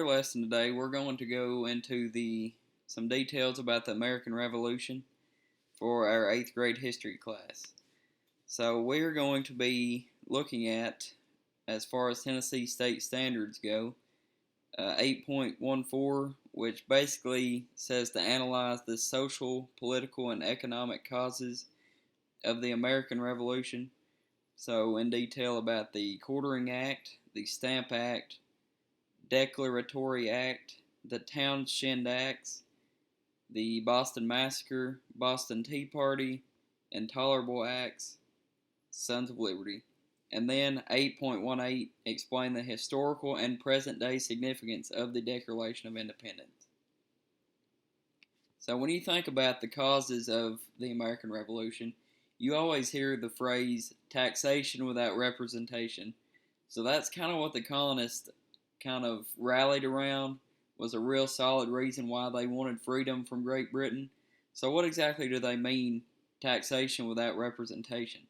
Our lesson today, we're going to go into some details about the American Revolution for our 8th grade history class. So we are going to be looking at, as far as Tennessee state standards go, 8.14, which basically says to analyze the social, political, and economic causes of the American Revolution. So in detail about the Quartering Act, the Stamp Act, Declaratory Act, the Townshend Acts, the Boston Massacre, Boston Tea Party, Intolerable Acts, Sons of Liberty. And then 8.18 explain the historical and present day significance of the Declaration of Independence. So when you think about the causes of the American Revolution, you always hear the phrase taxation without representation. So that's kind of what the colonists kind of rallied around, was a real solid reason why they wanted freedom from Great Britain. So what exactly do they mean, taxation without representation?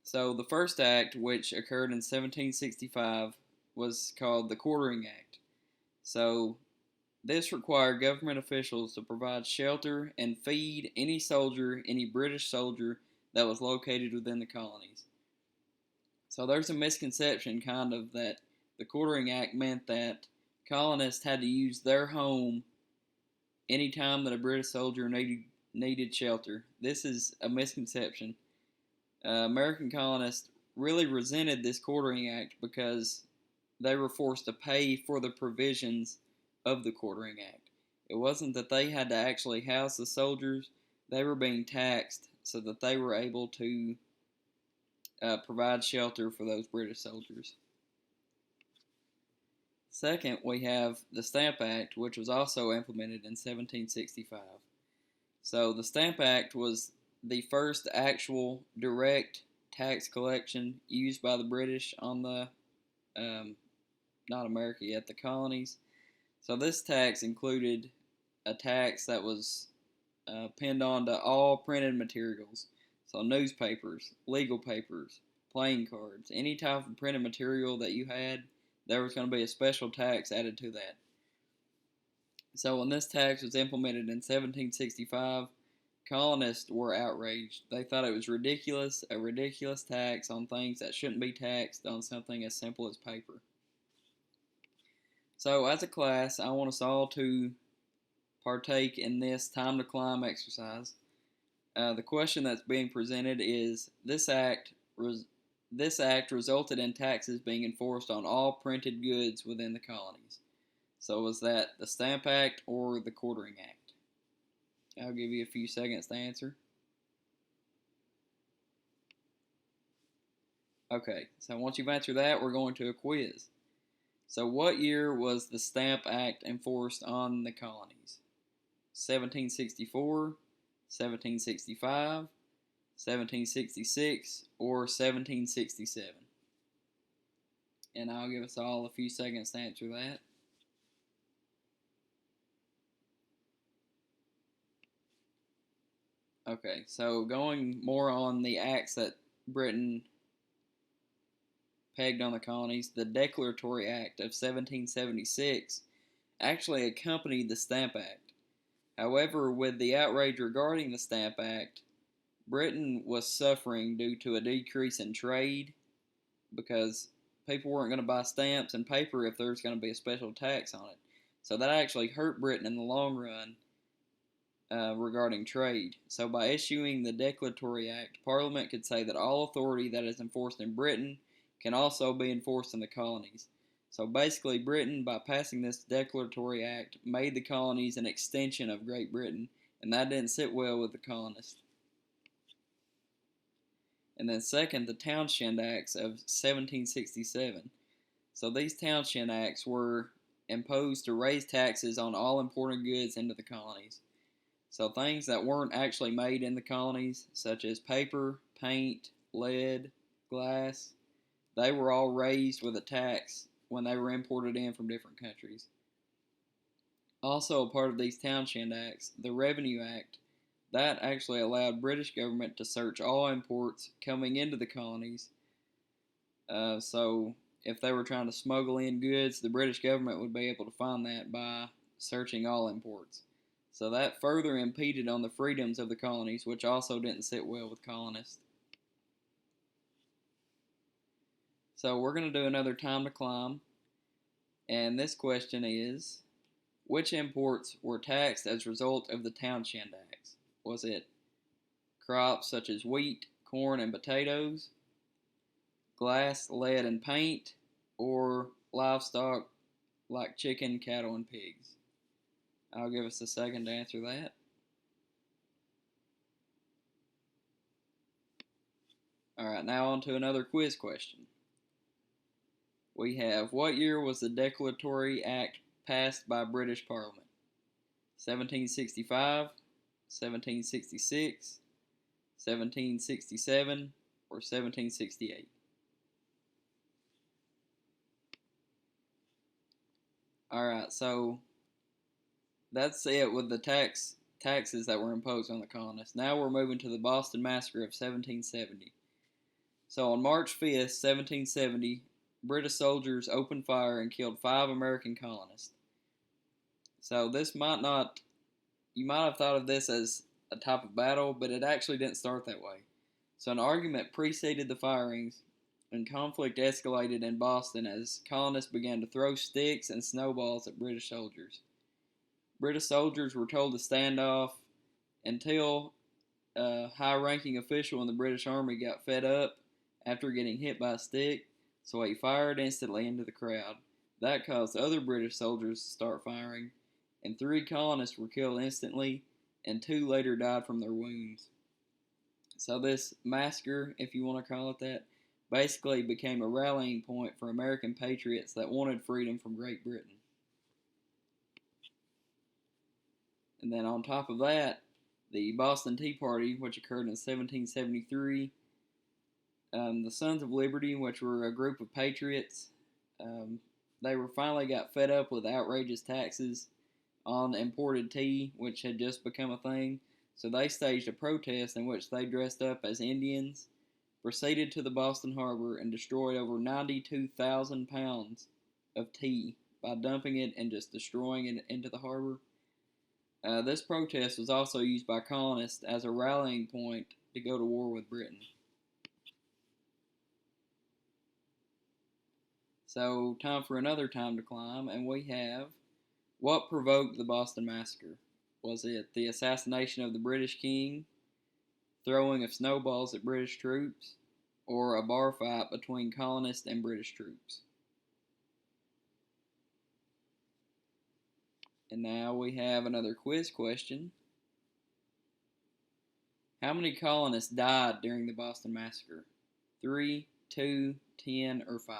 So the first act, which occurred in 1765, was called the Quartering Act. So this required government officials to provide shelter and feed any British soldier that was located within the colonies. So there's a misconception kind of that the Quartering Act meant that colonists had to use their home anytime that a British soldier needed shelter. This is a misconception. American colonists really resented this Quartering Act because they were forced to pay for the provisions of the Quartering Act. It wasn't that they had to actually house the soldiers, they were being taxed so that they were able to provide shelter for those British soldiers. Second, we have the Stamp Act, which was also implemented in 1765. So the Stamp Act was the first actual direct tax collection used by the British on the, not America yet, the colonies. So this tax included a tax that was pinned on to all printed materials. So newspapers, legal papers, playing cards, any type of printed material that you had, there was going to be a special tax added to that. So when this tax was implemented in 1765, colonists were outraged. They thought it was ridiculous, a ridiculous tax on things that shouldn't be taxed on something as simple as paper. So as a class, I want us all to partake in this time to climb exercise. The question that's being presented is, this act resulted in taxes being enforced on all printed goods within the colonies. So was that the Stamp Act or the Quartering Act? I'll give you a few seconds to answer. Okay, so once you've answered that, we're going to a quiz. So what year was the Stamp Act enforced on the colonies? 1764, 1765, 1766, or 1767? And I'll give us all a few seconds to answer that. Okay, so going more on the acts that Britain pegged on the colonies, the Declaratory Act of 1776 actually accompanied the Stamp Act. However, with the outrage regarding the Stamp Act, Britain was suffering due to a decrease in trade because people weren't going to buy stamps and paper if there's going to be a special tax on it. So that actually hurt Britain in the long run regarding trade. So by issuing the Declaratory Act, Parliament could say that all authority that is enforced in Britain can also be enforced in the colonies. So basically, Britain, by passing this Declaratory Act, made the colonies an extension of Great Britain, and that didn't sit well with the colonists. And then second, the Townshend Acts of 1767. So these Townshend Acts were imposed to raise taxes on all imported goods into the colonies. So things that weren't actually made in the colonies, such as paper, paint, lead, glass, they were all raised with a tax when they were imported in from different countries. Also a part of these Townshend Acts, the Revenue Act, that actually allowed British government to search all imports coming into the colonies. So if they were trying to smuggle in goods, the British government would be able to find that by searching all imports. So that further impeded on the freedoms of the colonies, which also didn't sit well with colonists. So we're going to do another time to climb. And this question is, which imports were taxed as a result of the Townshend Acts? Was it crops such as wheat, corn, and potatoes, glass, lead, and paint, or livestock like chicken, cattle, and pigs? I'll give us a second to answer that. Alright, now on to another quiz question. We have, what year was the Declaratory Act passed by British Parliament? 1765, 1766, 1767, or 1768? Alright, so that's it with the taxes that were imposed on the colonists. Now we're moving to the Boston Massacre of 1770. So on March 5th, 1770, British soldiers opened fire and killed 5 American colonists. So this might not, you might have thought of this as a type of battle, but it actually didn't start that way. So an argument preceded the firings, and conflict escalated in Boston as colonists began to throw sticks and snowballs at British soldiers. British soldiers were told to stand off until a high-ranking official in the British Army got fed up after getting hit by a stick, so he fired instantly into the crowd. That caused other British soldiers to start firing, and 3 colonists were killed instantly, and 2 later died from their wounds. So this massacre, if you want to call it that, basically became a rallying point for American patriots that wanted freedom from Great Britain. And then on top of that, the Boston Tea Party, which occurred in 1773, the Sons of Liberty, which were a group of patriots, they finally got fed up with outrageous taxes on imported tea, which had just become a thing. So they staged a protest in which they dressed up as Indians, proceeded to the Boston Harbor, and destroyed over 92,000 pounds of tea by dumping it and just destroying it into the harbor. This protest was also used by colonists as a rallying point to go to war with Britain. So, time for another time to climb, and we have, what provoked the Boston Massacre? Was it the assassination of the British king, throwing of snowballs at British troops, or a bar fight between colonists and British troops? And now we have another quiz question. How many colonists died during the Boston Massacre? 3, 2, 10, or 5?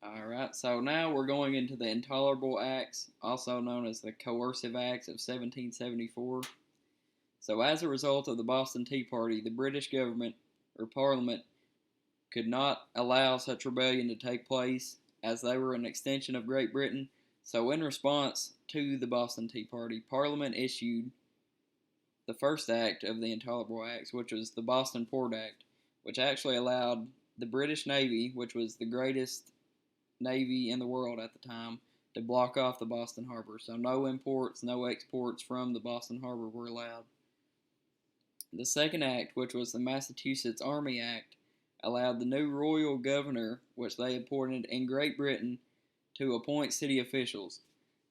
Alright, so now we're going into the Intolerable Acts, also known as the Coercive Acts of 1774. So as a result of the Boston Tea Party, the British government, or Parliament, could not allow such rebellion to take place, as they were an extension of Great Britain. So in response to the Boston Tea Party, Parliament issued the first act of the Intolerable Acts, which was the Boston Port Act, which actually allowed the British Navy, which was the greatest navy in the world at the time, to block off the Boston Harbor. So no imports, no exports from the Boston Harbor were allowed. The second act, which was the Massachusetts Army Act, allowed the new royal governor, which they appointed in Great Britain, to appoint city officials.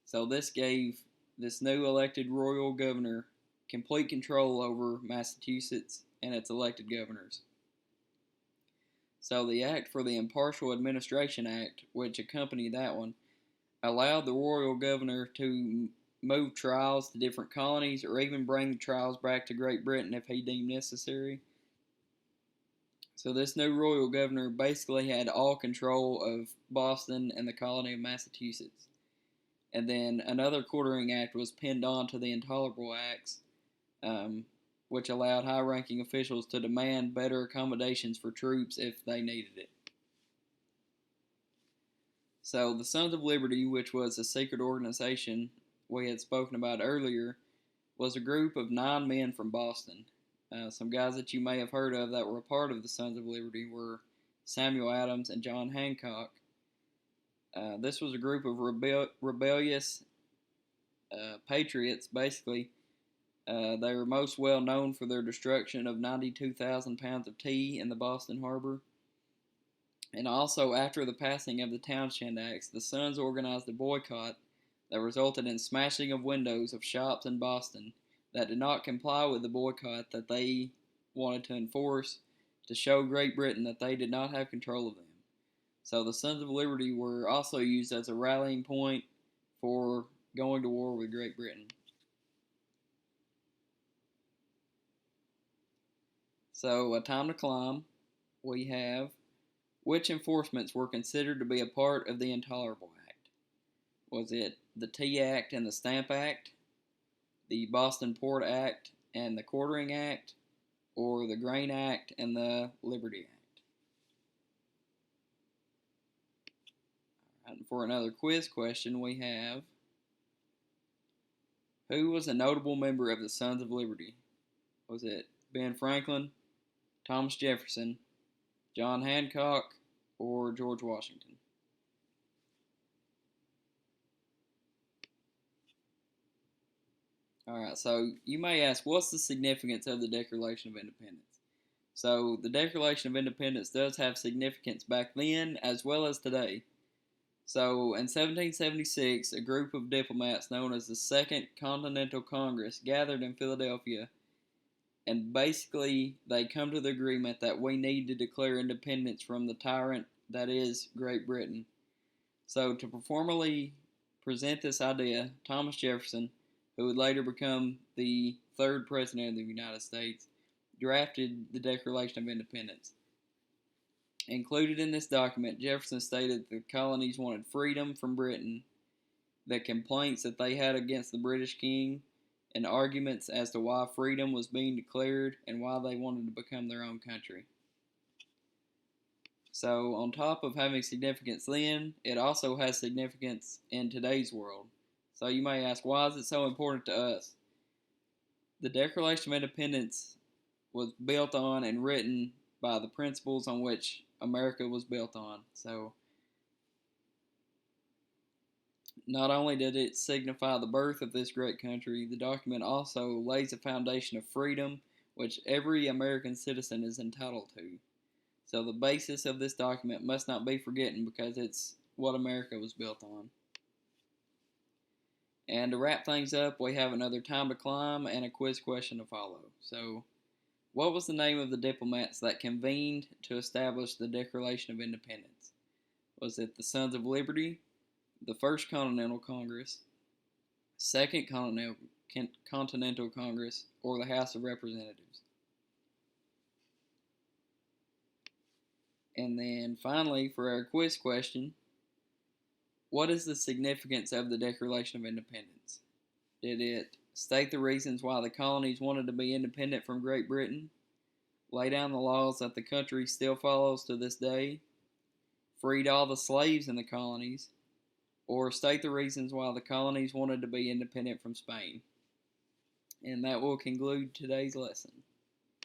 So this gave this new elected royal governor complete control over Massachusetts and its elected governors. So the Act for the Impartial Administration Act, which accompanied that one, allowed the royal governor to move trials to different colonies or even bring the trials back to Great Britain if he deemed necessary. So this new royal governor basically had all control of Boston and the colony of Massachusetts. And then another quartering act was pinned on to the Intolerable Acts, which allowed high-ranking officials to demand better accommodations for troops if they needed it. So the Sons of Liberty, which was a secret organization we had spoken about earlier, was a group of 9 men from Boston. Some guys that you may have heard of that were a part of the Sons of Liberty were Samuel Adams and John Hancock. This was a group of rebellious patriots, basically. They were most well known for their destruction of 92,000 pounds of tea in the Boston Harbor. And also, after the passing of the Townshend Acts, the Sons organized a boycott that resulted in smashing of windows of shops in Boston that did not comply with the boycott that they wanted to enforce to show Great Britain that they did not have control of them. So the Sons of Liberty were also used as a rallying point for going to war with Great Britain. So, A Time to Climb, we have, which enforcements were considered to be a part of the Intolerable Act? Was it the Tea Act and the Stamp Act, the Boston Port Act and the Quartering Act, or the Grain Act and the Liberty Act? All right, and for another quiz question, we have, who was a notable member of the Sons of Liberty? Was it Ben Franklin, Thomas Jefferson, John Hancock, or George Washington? Alright, so you may ask, what's the significance of the Declaration of Independence? So, the Declaration of Independence does have significance back then as well as today. So, in 1776, a group of diplomats known as the Second Continental Congress gathered in Philadelphia, and basically they come to the agreement that we need to declare independence from the tyrant that is Great Britain. So, to formally present this idea, Thomas Jefferson, who would later become the third president of the United States, drafted the Declaration of Independence. Included in this document, Jefferson stated that the colonies wanted freedom from Britain, the complaints that they had against the British king, and arguments as to why freedom was being declared and why they wanted to become their own country. So, on top of having significance then, it also has significance in today's world. So, you may ask, why is it so important to us? The Declaration of Independence was built on and written by the principles on which America was built on. So, not only did it signify the birth of this great country, the document also lays a foundation of freedom which every American citizen is entitled to. So the basis of this document must not be forgotten because it's what America was built on. And to wrap things up, we have another time to climb and a quiz question to follow. So, what was the name of the diplomats that convened to establish the Declaration of Independence? Was it the Sons of Liberty, the First Continental Congress, Second Continental Congress, or the House of Representatives? And then finally, for our quiz question, what is the significance of the Declaration of Independence? Did it state the reasons why the colonies wanted to be independent from Great Britain, lay down the laws that the country still follows to this day, freed all the slaves in the colonies, or state the reasons why the colonies wanted to be independent from Spain? And that will conclude today's lesson.